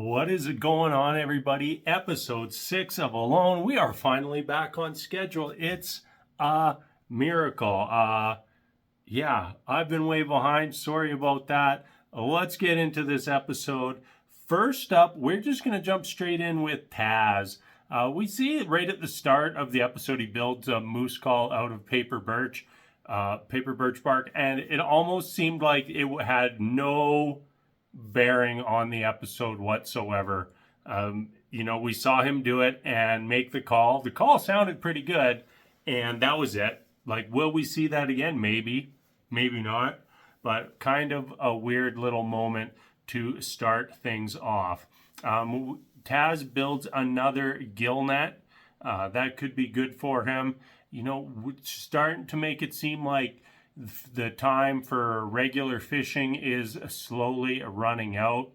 What is it going on, everybody? Episode 6 of Alone. We are finally back on schedule. It's a miracle. Yeah, I've been way behind. Sorry about that. Let's get into this episode. First up, we're just going to jump straight in with Taz. We see right at the start of the episode, he builds a moose call out of paper birch bark, and it almost seemed like it had no bearing on the episode whatsoever. We saw him do it and make the call. The call sounded pretty good, and that was it. Like, will we see that again? Maybe not, but kind of a weird little moment to start things off. Taz builds another gill net. That could be good for him. Starting to make it seem like the time for regular fishing is slowly running out.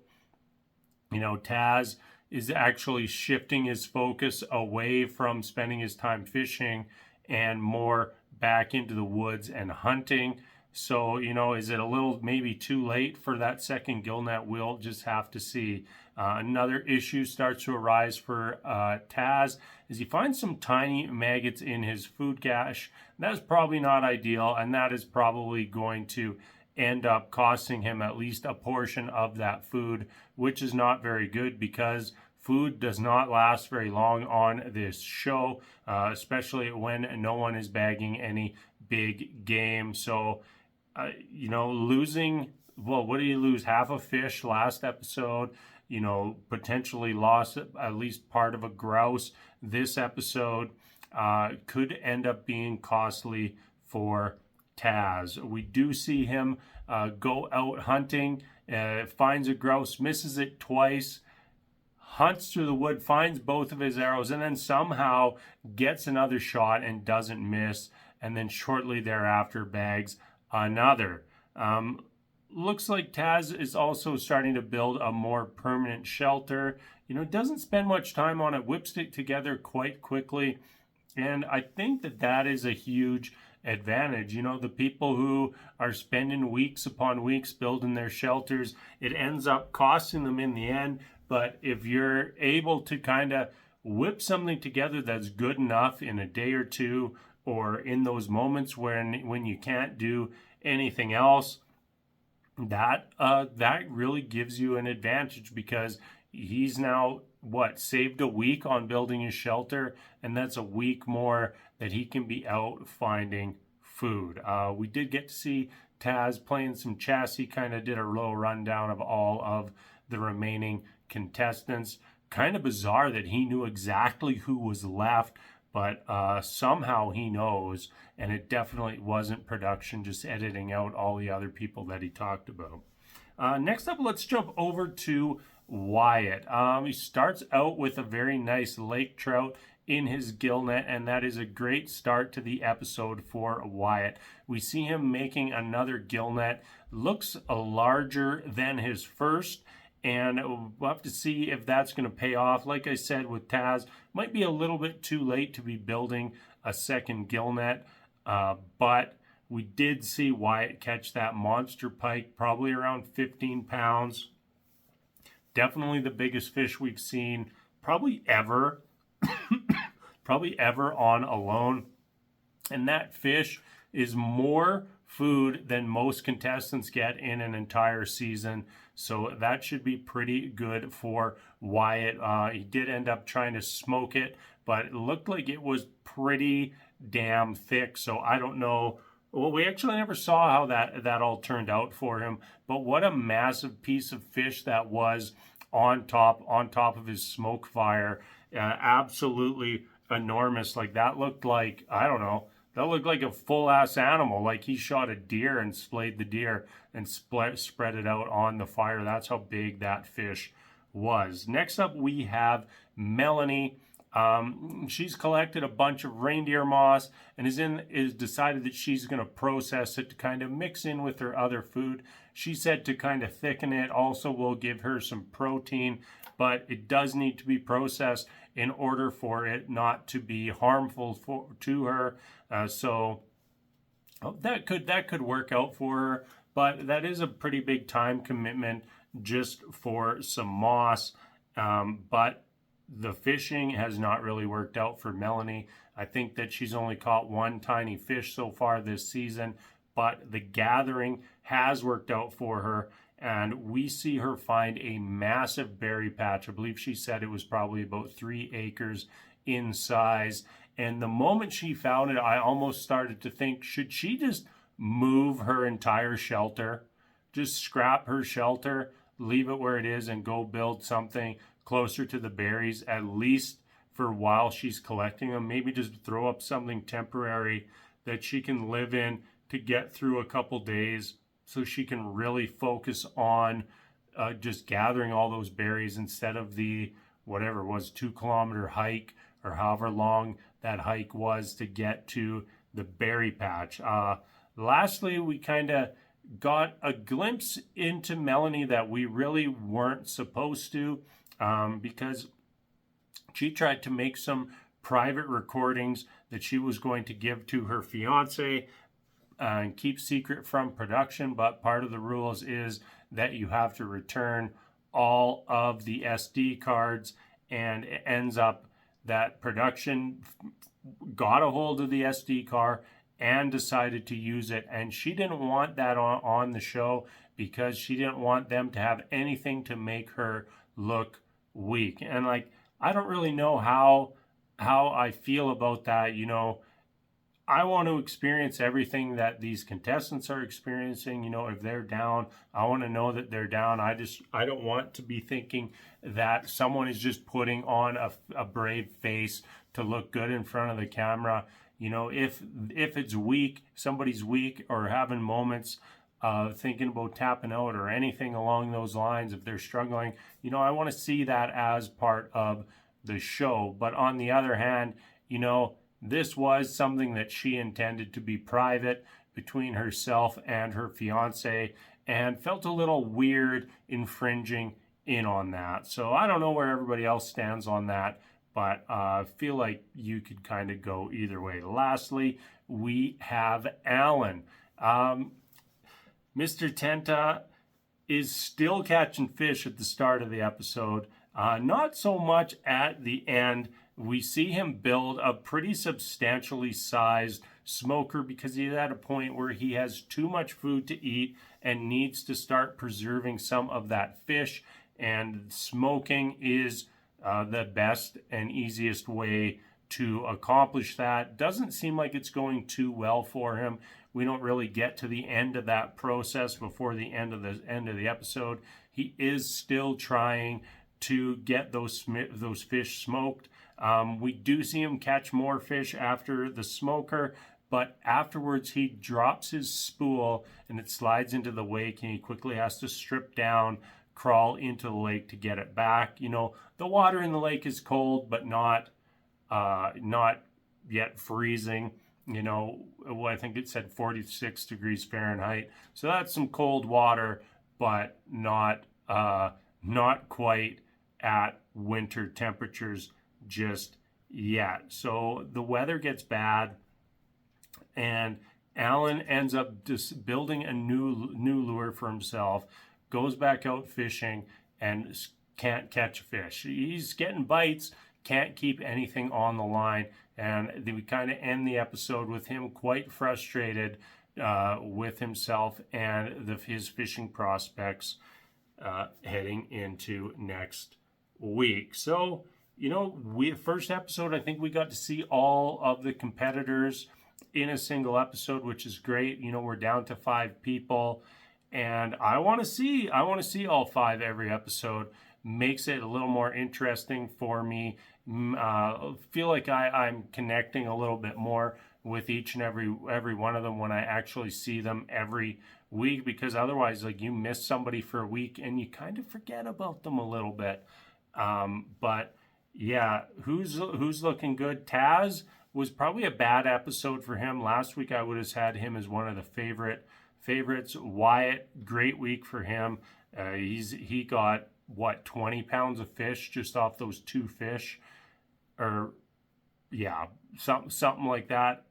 Taz is actually shifting his focus away from spending his time fishing and more back into the woods and hunting. So, is it a little maybe too late for that second gill net? We'll just have to see. Another issue starts to arise for Taz as he finds some tiny maggots in his food cache. That's probably not ideal, and that is probably going to end up costing him at least a portion of that food, which is not very good because food does not last very long on this show, especially when no one is bagging any big game. So, losing, what did he lose? Half a fish last episode. Potentially lost at least part of a grouse this episode. Could end up being costly for Taz. We do see him go out hunting, finds a grouse, misses it twice, hunts through the wood, finds both of his arrows, and then somehow gets another shot and doesn't miss, and then shortly thereafter bags another. Looks like Taz is also starting to build a more permanent shelter. Doesn't spend much time on it, whips it together quite quickly. And I think that is a huge advantage. The people who are spending weeks upon weeks building their shelters, it ends up costing them in the end. But if you're able to kind of whip something together that's good enough in a day or two, or in those moments when you can't do anything else, that really gives you an advantage, because he's now saved a week on building his shelter, and that's a week more that he can be out finding food. We did get to see Taz playing some chess. He kind of did a little rundown of all of the remaining contestants. Kind of bizarre that he knew exactly who was left, but somehow he knows, and it definitely wasn't production just editing out all the other people that he talked about. Next up, let's jump over to Wyatt. He starts out with a very nice lake trout in his gill net, and that is a great start to the episode for Wyatt. We see him making another gill net. Looks larger than his first, and we'll have to see if that's going to pay off. Like I said, with Taz, might be a little bit too late to be building a second gill net, but we did see Wyatt catch that monster pike, probably around 15 pounds. Definitely the biggest fish we've seen, probably ever on Alone. And that fish is more food than most contestants get in an entire season. So that should be pretty good for Wyatt. He did end up trying to smoke it, but it looked like it was pretty damn thick. So I don't know. Well, we actually never saw how that all turned out for him. But what a massive piece of fish that was on top of his smoke fire. Absolutely enormous. Like, that looked like, I don't know, that looked like a full-ass animal. Like he shot a deer and splayed the deer and spread it out on the fire. That's how big that fish was. Next up, we have Melanie. She's collected a bunch of reindeer moss and is decided that she's going to process it to kind of mix in with her other food. She said to kind of thicken it also will give her some protein, but it does need to be processed in order for it not to be harmful to her. So that could work out for her, but that is a pretty big time commitment just for some moss. But the fishing has not really worked out for Melanie. I think that she's only caught one tiny fish so far this season, but the gathering has worked out for her. And we see her find a massive berry patch. I believe she said it was probably about 3 acres in size. And the moment she found it, I almost started to think, should she just move her entire shelter? Just scrap her shelter, leave it where it is, and go build something closer to the berries, at least for while she's collecting them. Maybe just throw up something temporary that she can live in to get through a couple days, so she can really focus on just gathering all those berries instead of the whatever it was 2-kilometer hike or however long that hike was to get to the berry patch. Lastly, we kind of got a glimpse into Melanie that we really weren't supposed to, because she tried to make some private recordings that she was going to give to her fiance and keep secret from production. But part of the rules is that you have to return all of the SD cards, and it ends up that production got a hold of the SD card and decided to use it. And she didn't want that on the show because she didn't want them to have anything to make her look weak. And like, I don't really know how I feel about that. You know, I want to experience everything that these contestants are experiencing. You know, if they're down, I want to know that they're down. I don't want to be thinking that someone is just putting on a brave face to look good in front of the camera. You know, if it's weak, somebody's weak or having moments thinking about tapping out or anything along those lines, if they're struggling, you know, I want to see that as part of the show. But on the other hand, you know, this was something that she intended to be private between herself and her fiance, and felt a little weird infringing in on that. So I don't know where everybody else stands on that, but I feel like you could kind of go either way. Lastly, we have Alan. Mr. Tenta is still catching fish at the start of the episode. Not so much at the end. We see him build a pretty substantially sized smoker because he's at a point where he has too much food to eat and needs to start preserving some of that fish. And smoking is the best and easiest way to accomplish that. Doesn't seem like it's going too well for him. We don't really get to the end of that process before the end of the episode. He is still trying to get those fish smoked. We do see him catch more fish after the smoker, but afterwards he drops his spool and it slides into the lake, and he quickly has to strip down, crawl into the lake to get it back. You know, the water in the lake is cold, but not yet freezing. You know, I think it said 46 degrees Fahrenheit. So that's some cold water, but not quite at winter temperatures just yet. So the weather gets bad, and Alan ends up just building a new lure for himself, goes back out fishing, and can't catch a fish. He's getting bites, can't keep anything on the line, and we kind of end the episode with him quite frustrated with himself and his fishing prospects heading into next week. So, you know, first episode, I think we got to see all of the competitors in a single episode, which is great. You know, we're down to 5 people, and I want to see all 5 every episode. Makes it a little more interesting for me. Feel like I'm connecting a little bit more with each and every one of them when I actually see them every week, because otherwise, like, you miss somebody for a week and you kind of forget about them a little bit. But yeah, who's looking good? Taz was probably a bad episode for him. Last week I would have had him as one of the favorites. Wyatt, great week for him. He got 20 pounds of fish just off those 2 fish, or yeah, something like that.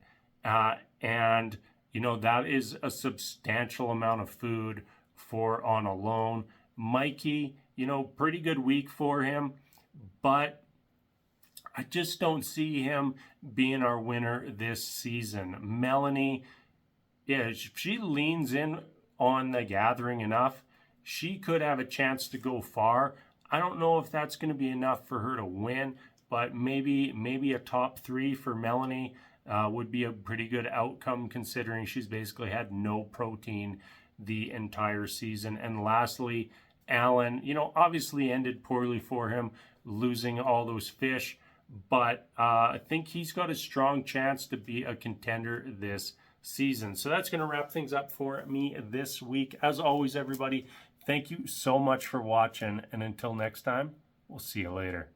And you know, that is a substantial amount of food for on a lone Mikey, you know, pretty good week for him, but I just don't see him being our winner this season. Melanie, yeah, she leans in on the gathering enough. She could have a chance to go far. I don't know if that's going to be enough for her to win, but maybe a top 3 for Melanie would be a pretty good outcome considering she's basically had no protein the entire season. And lastly, Alan, you know, obviously ended poorly for him, losing all those fish, but I think he's got a strong chance to be a contender this season. So that's going to wrap things up for me this week. As always, everybody, thank you so much for watching, and until next time, we'll see you later.